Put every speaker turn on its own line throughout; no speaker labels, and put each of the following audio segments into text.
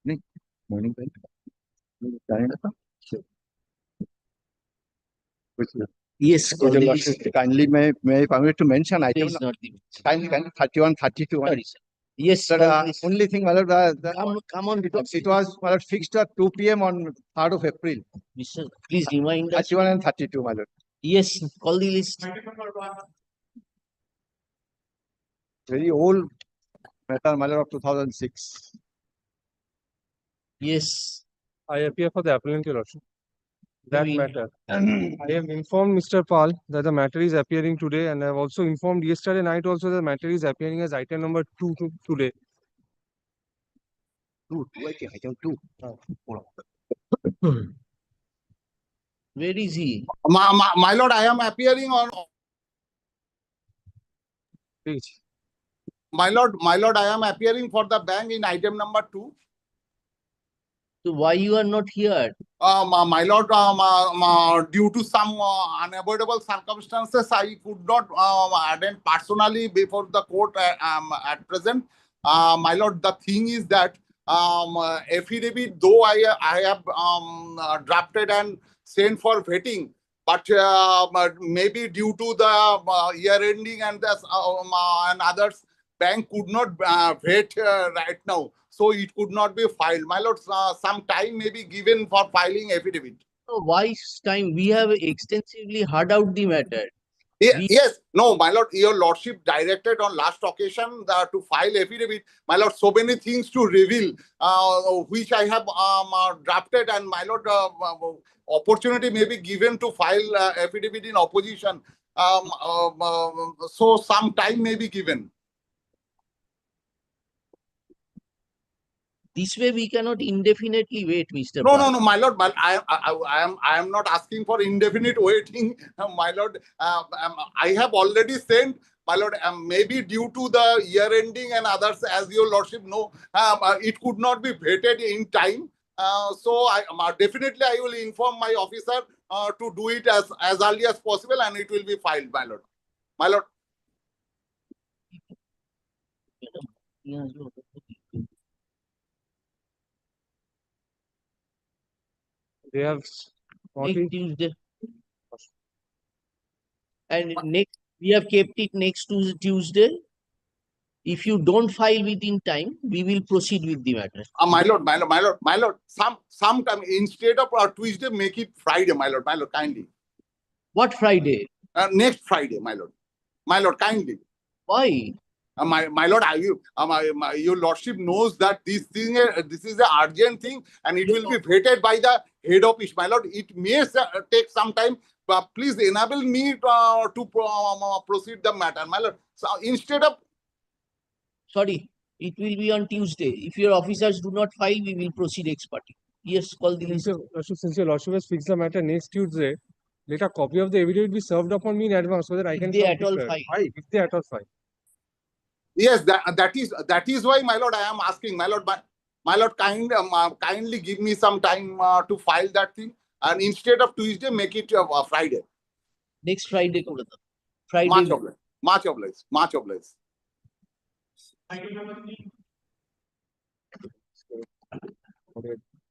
नहीं, morning time. जाने लगा? Sure.
Yes, call the list.
Kindly, may I permit to mention item?
Please not the
Kindly, 31, 32.
Sorry, sir. Yes,
Sir,
call the list.
only thing,
Come on,
it was fixed at 2 p.m. on 3rd of April.
Mr. Please remind us.
31 and 32, my lord.
Yes, call the list.
Very old matter, my lord, of 2006.
Yes.
I appear for the appellant, Your Lordship. That
Maybe-
matter. I have informed Mr. Pal that the matter is appearing today, and I have also informed yesterday night also the matter is appearing as item number 2 today.
Item 2.
Where is he?
My lord, I am appearing on.
Please.
My lord, I am appearing for the bank in item number 2.
So why you are not here?
My lord, due to some unavoidable circumstances, I could not attend personally before the court at present. My lord, the thing is that affidavit, though I have drafted and sent for vetting, but maybe due to the year ending and and others, bank could not vet right now. So it could not be filed. My lord, some time may be given for filing affidavit.
So why time? We have extensively heard out the matter. We-
Yes, no, my lord, your lordship directed on last occasion to file affidavit. My lord, so many things to reveal, which I have drafted, and my lord, opportunity may be given to file affidavit in opposition. So some time may be given.
This way we cannot indefinitely wait, Mr.
No,
Pal.
no, my lord. I am not asking for indefinite waiting, my lord. I have already sent, my lord. Maybe due to the year ending and others, as your lordship know, it could not be vetted in time. So definitely I will inform my officer to do it as early as possible, and it will be filed, my lord. My lord.
They have
Next Tuesday. And next, we have kept it next to Tuesday. If you don't file within time, we will proceed with the matter.
My lord. Sometime instead of Tuesday, make it Friday, my lord, kindly.
What Friday?
Next Friday, my lord. My lord, kindly.
Why?
My lord, your lordship knows that this is an urgent thing, and it will be vetted by the head office. My lord, it may take some time, but please enable me to proceed the matter, my lord. So instead of
Sorry, it will be on Tuesday. If your officers do not file, we will proceed ex parte. Yes, call the list.
Since your Lordship has fixed the matter next Tuesday, let a copy of the affidavit be served upon me in advance so that I can
If they
come
at all
prepared.
file.
If they at all file.
yes, that is why, my lord, I am asking, my lord, kindly give me some time to file that thing, and instead of Tuesday, make it Friday.
Next Friday, Friday.
March oblige.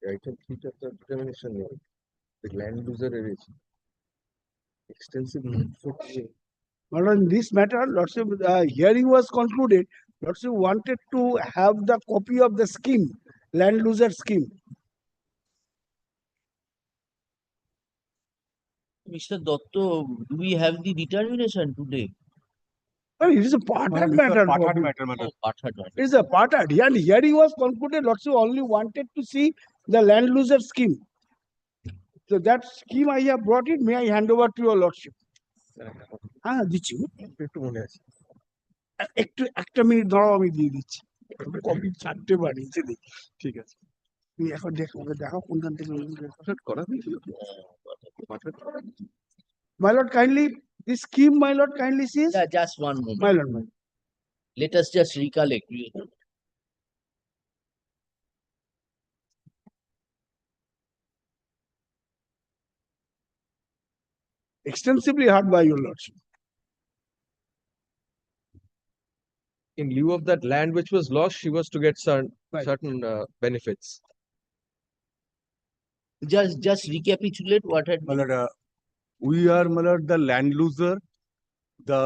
Item 3 chapter determination, the land user arrangement. Extensive.
But on this matter, Lordship, hearing was concluded. Lordship wanted to have the copy of the scheme, land loser scheme.
Mr. Dotto, do we have the determination today?
But it is a part-heard matter.
Oh, part-heard matter.
It is a part-heard. And hearing was concluded. Lordship only wanted to see the land loser scheme. So that scheme I have brought it. May I hand over to your Lordship? দিচ্ছি
একটু মনে আছে
একটু একটা minute ধরো আমি দিয়ে দিচ্ছি কপি চারটে বানিয়েছে দেখি ঠিক আছে তুমি এখন দেখো কোনখান থেকে
করা
My lord, kindly this scheme, my lord, kindly sees.
Yeah, just one moment.
My lord,
Let us just recollect.
extensively heard by your lordship.
in lieu of that land which was lost, she was to get certain
Right.
benefits.
Just recapitulate what had been.
Malad, we are Malad, the land loser. The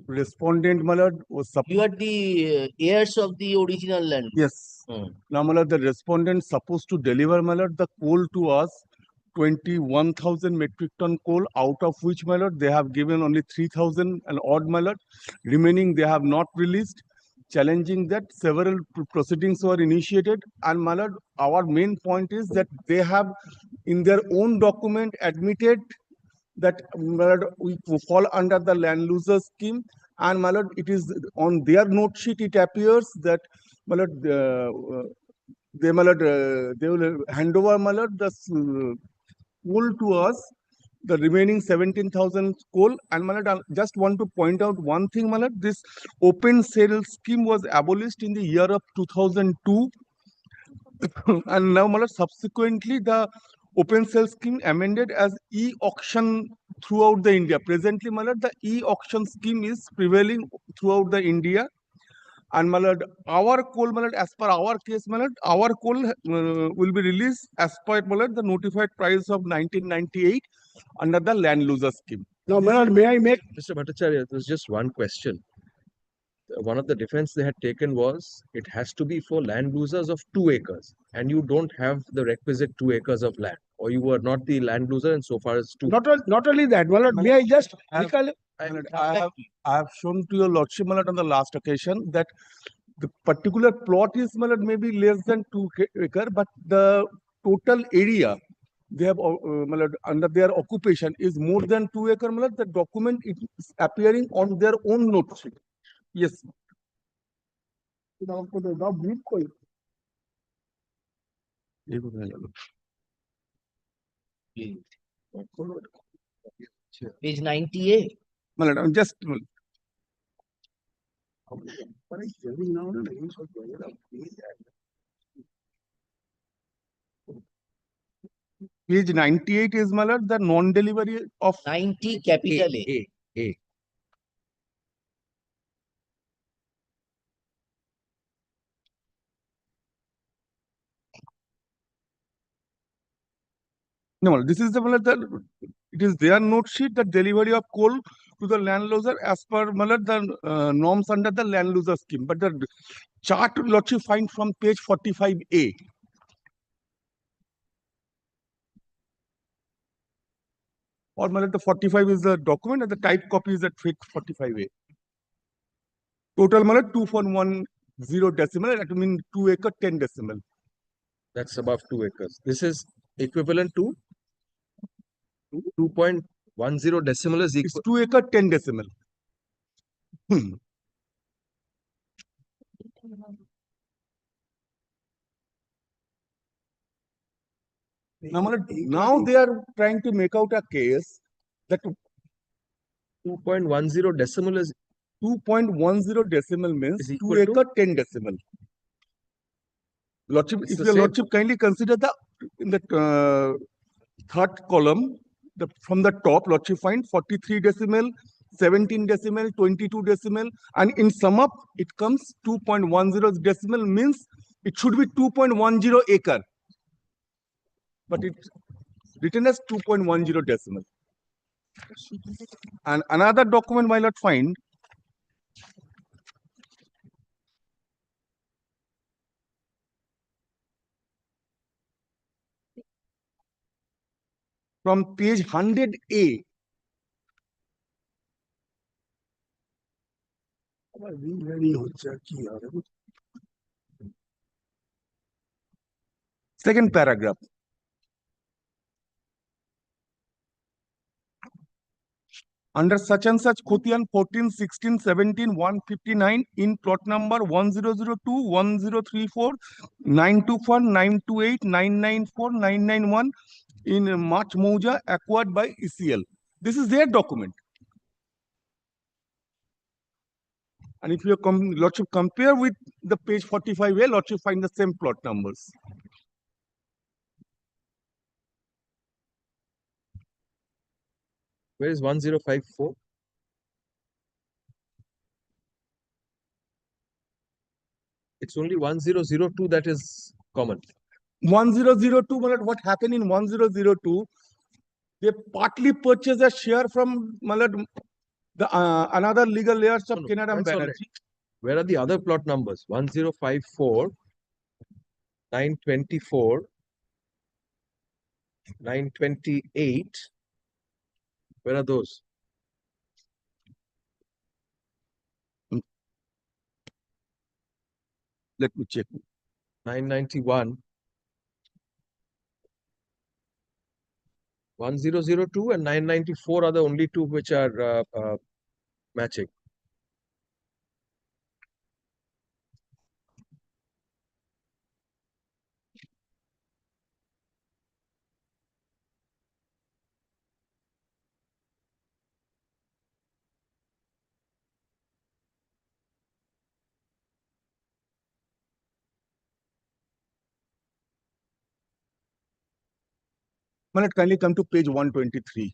respondent Malad was
You are the heirs of the original land.
yes.
Hmm.
Now Malad, the respondent supposed to deliver Malad the coal to us, 21,000 metric ton coal, out of which Malad they have given only 3,000 and odd Malad. Remaining they have not released. Challenging that, several proceedings were initiated, and Malad, our main point is that they have in their own document admitted that we fall under the land loser scheme, and Malad, it is on their note sheet it appears that Malad, they will hand over Malad the coal to us, the remaining 17,000 coal. And Malad, I just want to point out one thing, Malad, this open sale scheme was abolished in the year of 2002. And now Malad, subsequently the open sale scheme amended as e-auction throughout the India. Presently, Malad, the e-auction scheme is prevailing throughout the India. And Malad, our coal, Malad, as per our case, Malad, our coal will be released as per Malad, the notified price of 1998 under the land loser scheme.
Now, Malad, may I make
Mr. Bhattacharya, there's just one question. One of the defense they had taken was it has to be for land losers of 2 acres, and you don't have the requisite 2 acres of land, or you are not the land loser and so far as to.
not only that, Malad, may I just recall?
Malad, I have shown to your lordship, Malad, on the last occasion that the particular plot is Malad, maybe less than 2 acre, but the total area they have Malad, under their occupation is more than 2 acre. Malad, the document is appearing on their own note sheet. Yes.
Page 98.
Malad, I'm just page 98 is Malad, the non-delivery of
90 capital A.
A.
no, this is the Malad, it is their note sheet, the delivery of coal to the land loser as per Malad, the norms under the land loser scheme. But the chart lot you find from page 45A. Or Malad, the 45 is the document and the type copy is at 45A. Total Malad 2.10 decimal, that means 2 acre 10 decimal.
That's above 2 acres. This is equivalent to 2.10 decimal is
It's
equal.
2 acre 10 decimal. Now, Malad, now they are trying to make out a case that
2.10 decimal is
2.10 decimal means
Is
2
equal to?
acre 10 decimal. Lordship,
It's
if
the
your
same.
lordship kindly consider the in the third column, from the top, lordship find 43 decimal, 17 decimal, 22 decimal, and in sum up, it comes 2.10 decimal means it should be 2.10 acre. But it's written as 2.10 decimal. And another document my lord find from page 100A. Second paragraph. Under such and such Khotian 14, 16, 17, 159 in plot number 1002, 1034, 924, 928, 994, 991 in March Mouja acquired by ECL. This is their document. And if you lordship compare with the page 45A, lordship find the same plot numbers.
Where is 1054? It's only 1002 that is common.
1002, what happened in 1002? They partly purchased a share from the another legal layers of
No, no,
Kenaram
that's all right.
Banerjee.
Where are the other plot numbers? 1054, 924, 928. Where are those?
Let me check.
991, 1002, and 994 are the only two which are matching.
Kindly come to page 123.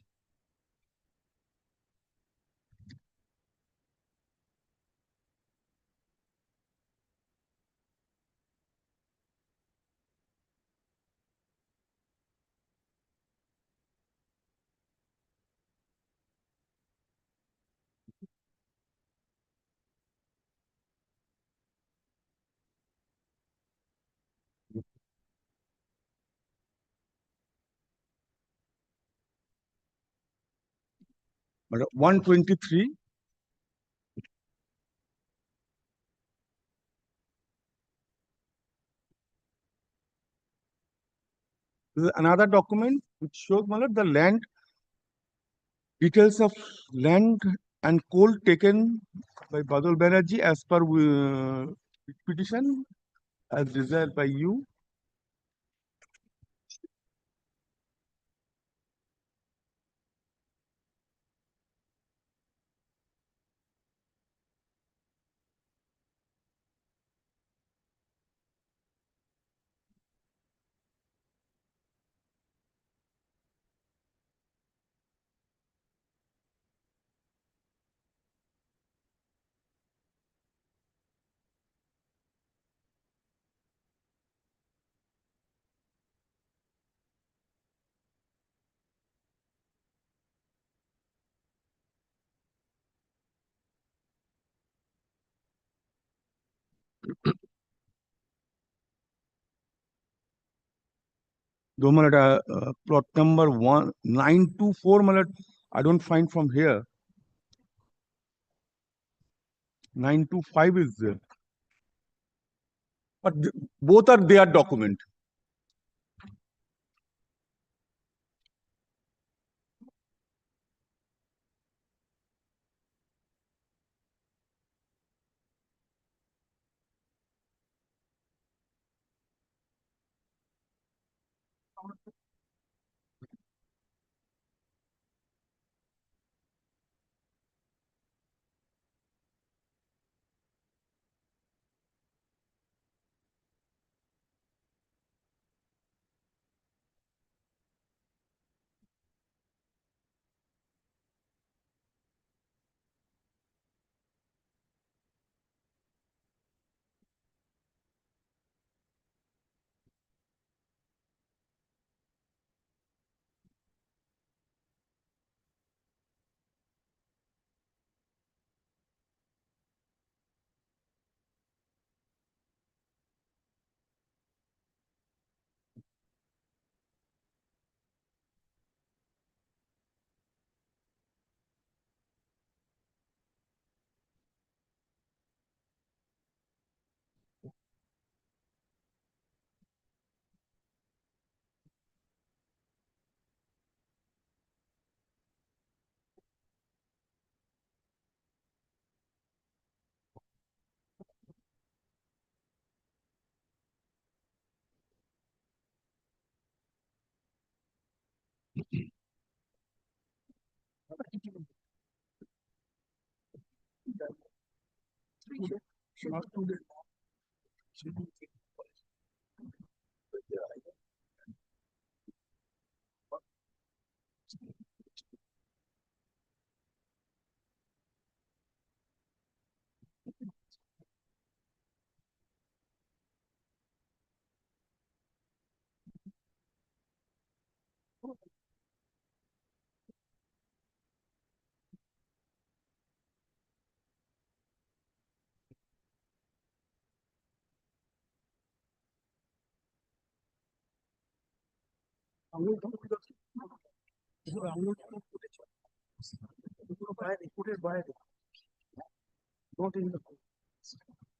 Madam, 123. This is another document which shows the land details of land and coal taken by Badal Banerjee as per petition as desired by you. Though plot number 1924, I don't find from here. 925 is there. But both are their document.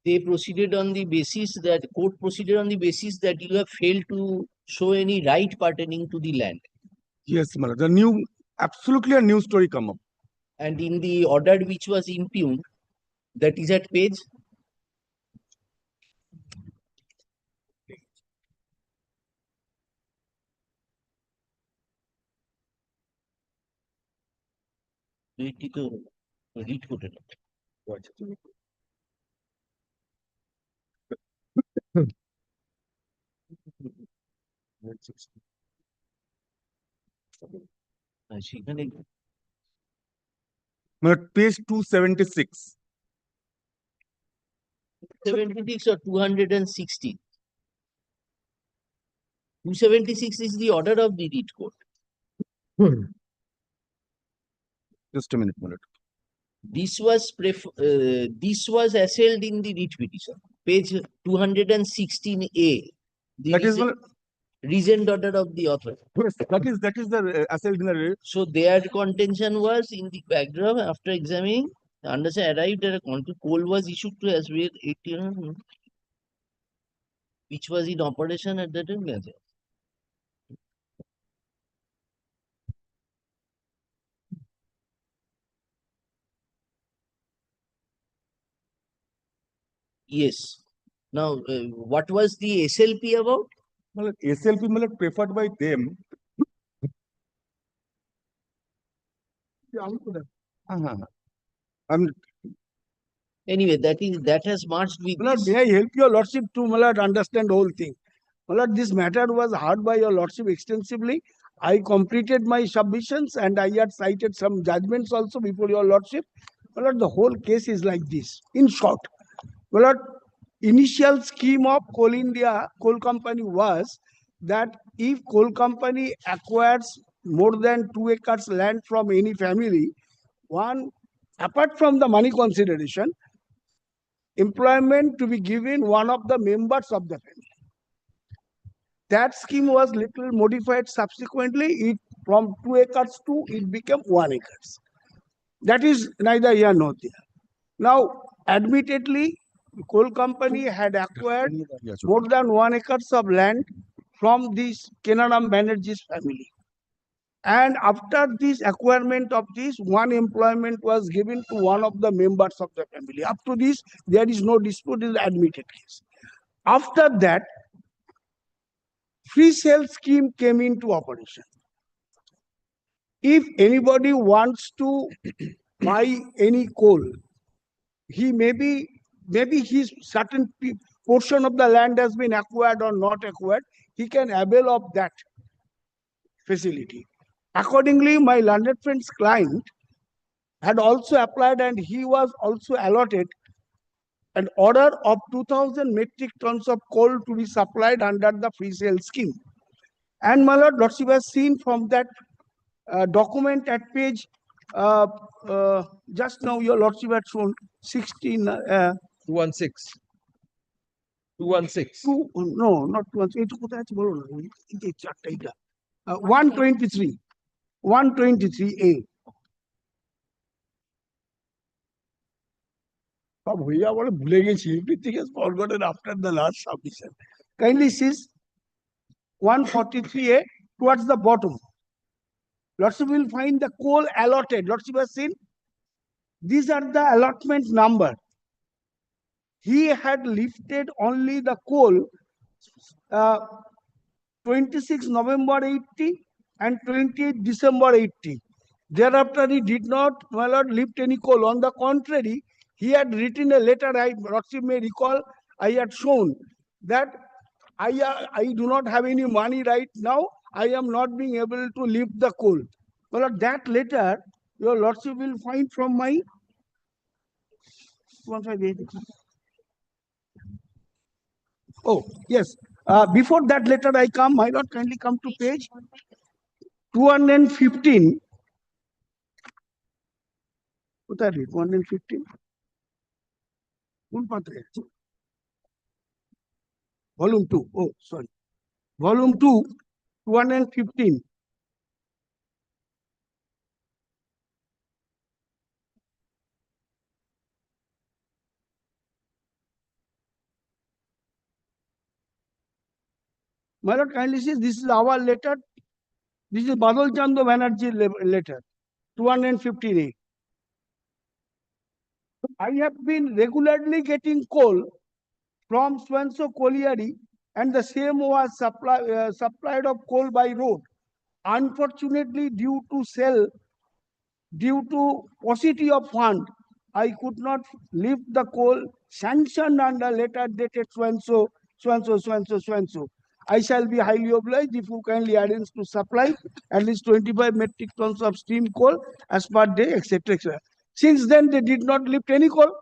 They proceeded on the basis that court proceeded on the basis that you have failed to show any right pertaining to the land.
Yes, my lord. The new, absolutely a new story come up.
And in the order which was impugned, that is at page read quoted. সেখানে
My lord, page 276.
76 or 260. 276 is the order of the read court.
Just a minute, my lord.
This was assailed in the writ petition, page 216A. The
That is, my lord,
reasoned order of the author.
yes, that is the assailed in the
So their contention was in the paragraph after examining, the undersigned arrived at a conclusion coal was issued to as with 18, which was in operation at that time. Yes. Now, what was the SLP about?
my lord, SLP, my lord, preferred by them. I'm,
Anyway, that has marched with
My lord,
this.
may I help your lordship to, my lord, understand the whole thing? My lord, this matter was heard by your lordship extensively. I completed my submissions and I had cited some judgments also before your lordship. My lord, the whole case is like this. In short, my lord, initial scheme of Coal India Coal Company was that if coal company acquires more than 2 acres land from any family, one, apart from the money consideration, employment to be given one of the members of the family. That scheme was little modified subsequently. It from 2 acres to it became 1 acres. That is neither here nor there. Now, admittedly, the coal company had acquired more than 1 acres of land from this Kenaram Banerjee's family. And after this acquirement of this, one employment was given to one of the members of the family. Up to this, there is no dispute in the admitted case. After that, free sale scheme came into operation. If anybody wants to buy any coal, he maybe his certain portion of the land has been acquired or not acquired, he can avail of that facility. Accordingly, my learned friend's client had also applied and he was also allotted an order of 2,000 metric tons of coal to be supplied under the free sale scheme. And my lord, lordship has seen from that document at page, just now your lordship had shown 16,
216. 216.
no, not 123. 123A. Everything is forgotten after the last submission. Kindly see 143A towards the bottom. Lordship will find the coal allotted. Lordship has seen these are the allotment number. He had lifted only the coal 26 November 80 and 28 December 80. Thereafter, he did not, my lord, lift any coal. On the contrary, he had written a letter, Lordship may recall, I had shown that I do not have any money right now. I am not being able to lift the coal. My lord, that letter, your lordship will find from my 158. Oh, yes. Before that letter I come, my lord, kindly come to page 215. কোথায় রে 215 কোন পাত্রে volume 2. Oh, sorry. Volume 2, 215. My lord, kindly see, this is our letter. This is Badal Chandra Banerjee letter, 215A. I have been regularly getting coal from Swanso Colliery, and the same was supplied of coal by road. Unfortunately, due to paucity of fund, I could not lift the coal sanctioned under letter dated so and so. I shall be highly obliged if you kindly arrange to supply at least 25 metric tons of steam coal as per day, etc. etc. Since then, they did not lift any coal.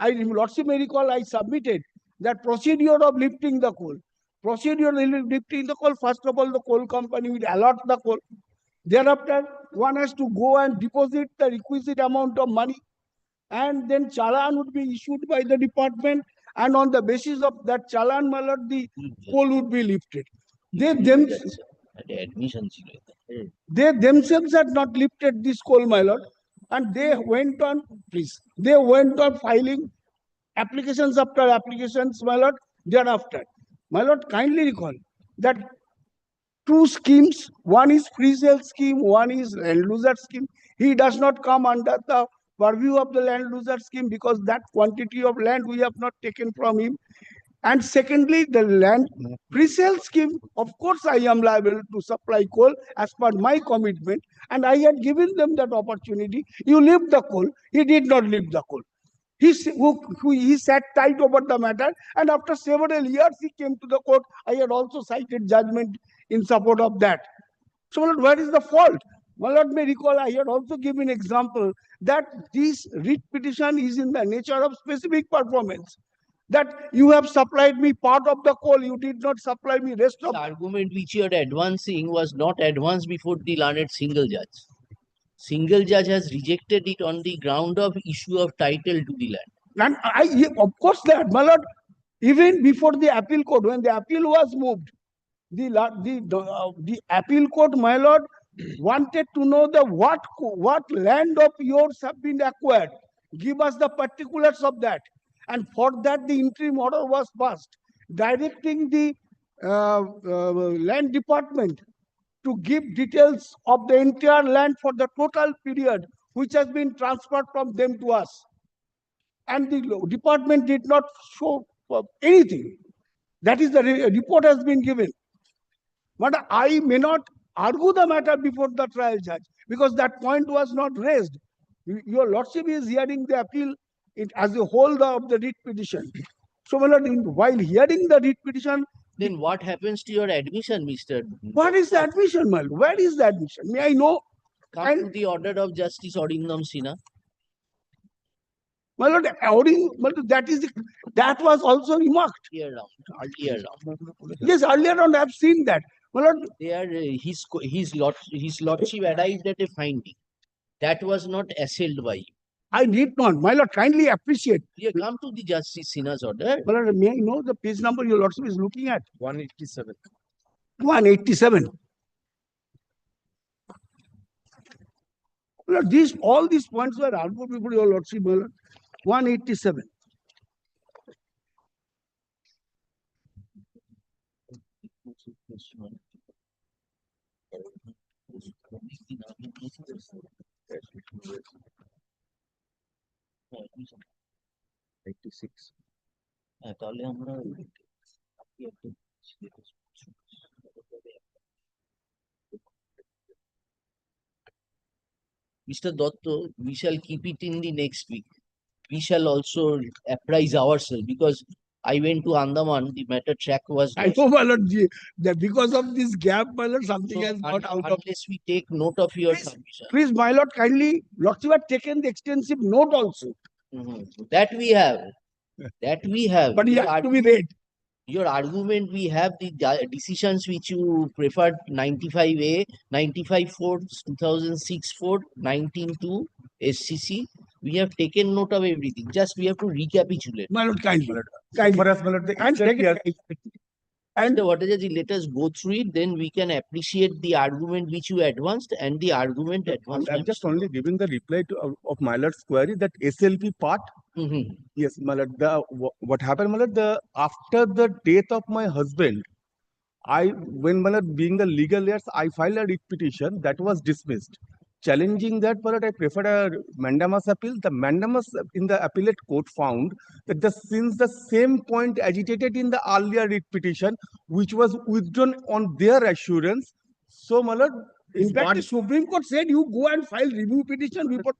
Lordship may recall, I submitted that procedure of lifting the coal. Procedure of lifting the coal, first of all, the coal company will allot the coal. Thereafter, one has to go and deposit the requisite amount of money, and then challan would be issued by the department, and on the basis of that challan, my lord, the coal would be lifted. They themselves had not lifted this coal, my lord, and they went on filing applications after applications, my lord, thereafter. My lord, kindly recall that two schemes, one is free sale scheme, one is land loser scheme. He does not come under the purview of the land loser scheme because that quantity of land we have not taken from him. And secondly, the land pre-sale scheme, of course, I am liable to supply coal as per my commitment, and I had given them that opportunity. You lift the coal, he did not lift the coal. He sat tight over the matter, and after several years, he came to the court. I had also cited judgment in support of that. So, my lord, where is the fault? My lord may recall, I had also given example that this writ petition is in the nature of specific performance. That you have supplied me part of the coal, you did not supply me rest of
The argument which you are advancing was not advanced before the learned single judge. Single judge has rejected it on the ground of issue of title to the land.
And of course, that, my lord, even before the appeal court, when the appeal was moved, the appeal court, my lord, wanted to know what land of yours have been acquired. Give us the particulars of that. And for that, the interim order was passed, directing the land department to give details of the entire land for the total period which has been transferred from them to us. And the department did not show anything. That is, the report has been given. But I may not argue the matter before the trial judge because that point was not raised. Your lordship is hearing the appeal as a whole of the writ petition. So, my lord, while hearing the writ petition,
Then what happens to your admission, Mr.
what is the admission, my lord? Where is the admission? May I know?
Come to the order of Justice Odingam Sinha.
My lord, that was also remarked.
Earlier round.
Yes, earlier on I have seen that. My lord,
There, his lordship arrived at a finding that was not assailed by him.
I need not. My lord, kindly appreciate.
You come to the Justice Sinha's order.
My lord, may I know the page number your lordship is looking at?
187.
187. My lord, all these points were argued before your lordship, my lord. 187.
তাহলে আমরা Mr. Dotto, we shall keep it in the next week. We shall also apprise ourselves because I went to Andaman, the matter track was
I
lost.
know, my lord, that because of this gap, my lord, something
So
has got out of.
unless we take note of your
Please,
submission.
Please, my lord, kindly, lordship had taken the extensive note also.
That we have. That we have.
But he
Your
has to be read.
Your argument, we have the decisions which you preferred 95A, 95-4, 2006-4, 19-2, SCC. We have taken note of everything. Just we have to recapitulate.
My lord, kindly.
As far as, my lord, the
And
exact
second, And
Mr. Bhattacharya, let us go through it, then we can appreciate the argument which you advanced and the argument advanced.
I'm just only giving the reply to of my lord's query that SLP part.
Mhm.
Yes, my lord. What happened, my lord? After the death of my husband, when my lord, being the legal heirs, I filed a writ petition that was dismissed. Challenging that, my lord, I preferred a mandamus appeal. The mandamus in the appellate court found that since the same point agitated in the earlier writ petition, which was withdrawn on their assurance, so my lord,
in fact, the Supreme Court said you go and file review petition before